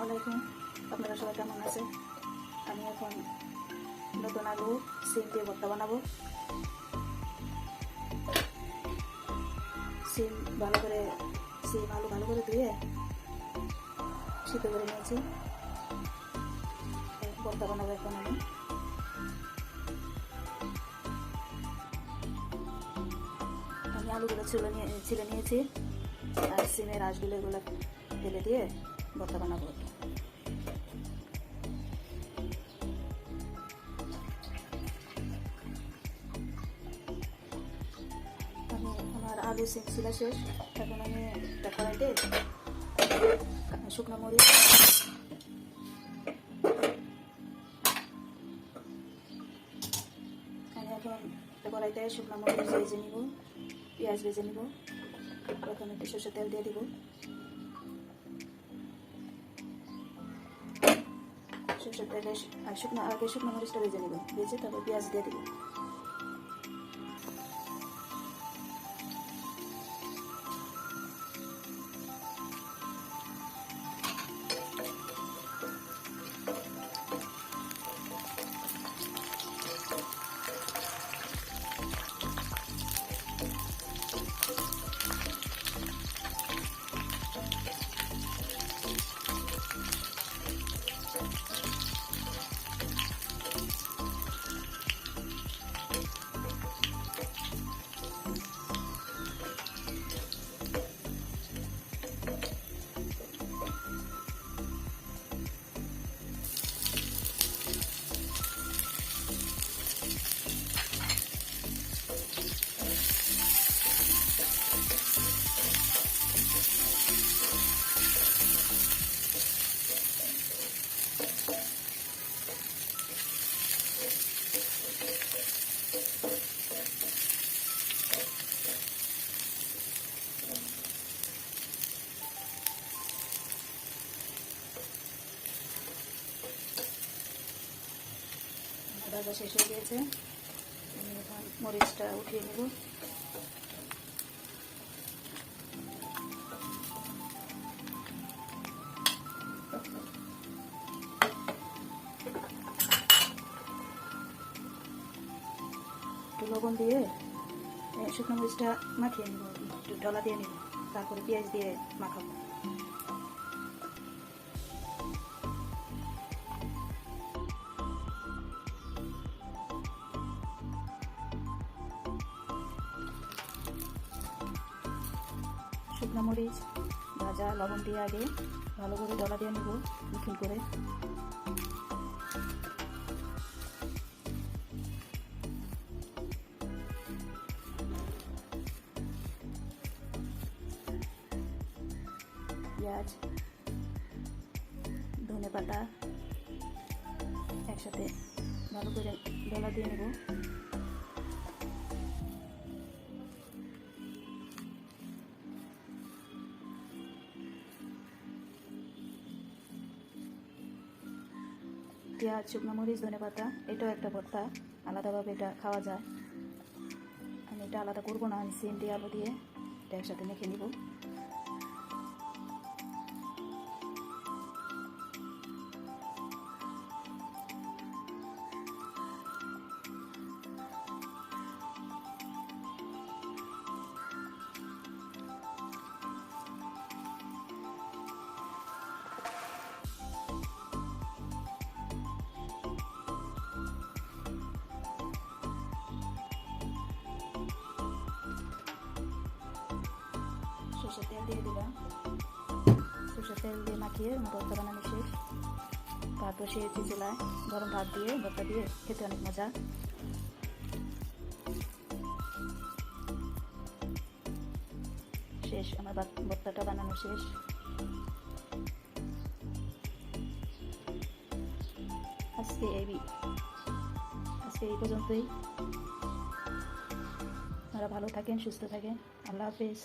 আলাইকুম, আপনারা সবাই কেমন আছে? আমি এখন নতুন আলু সিম দিয়ে ভর্তা বানাবো। আলু ভালো করে ধুয়ে সিদ্ধ করে নিয়েছি। ভর্তা বানাবো এখন আমি আলুগুলো ছিলে নিয়েছি আর সিমের আঁশগুলো এগুলো ফেলে দিয়ে ভর্তা বানাবো। আমার আলু সিম ছিলা শেষ। এখন আমি একটা কড়াইতে শুকনো মরিচ, শুকনো মরিচ ভেজে নিব, পেঁয়াজ ভেজে নিব। প্রথমে একটু সরষের তেল দিয়ে দিব। সরষের তেলে শুকনো মরিচটা ভেজে নিব, ভেজে তারপর পেঁয়াজ দিয়ে দিব। ভাজা শেষ হয়ে গিয়েছে। আমি এখন মরিচটা উঠিয়ে নেব। একটু লবণ দিয়ে শুকনো মরিচটা মাখিয়ে নেব, একটু ডলা দিয়ে নেব, তারপরে পেঁয়াজ দিয়ে মাখাবো। শুকনো মরিচ ভাজা লবণ দিয়ে আগে ভালো করে ডলা দিয়ে নেব মিহি করে। পেঁয়াজ, ধনে পাতা একসাথে ভালো করে ডলা দিয়ে নেব। পেঁয়াজ, শুকনো মরিচ, ধনে পাতা, এটাও একটা ভর্তা, আলাদাভাবে এটা খাওয়া যায়। আমি এটা আলাদা করবো না, আমি সিম দিয়ে আলু দিয়ে এটা একসাথে মেখে নিব। সরষের তেল দিয়ে দিলাম। সরষের তেল দিয়ে মাখিয়ে আমার ভর্তা বানানো শেষ। ভাত বসিয়েছি চুলায়, গরম ভাত দিয়ে ভর্তা দিয়ে খেতে অনেক মজা। শেষ, আমার ভর্তাটা বানানো শেষ। আজকে এই পর্যন্তই। আপনারা ভালো থাকেন, সুস্থ থাকেন। আল্লাহ হাফেজ।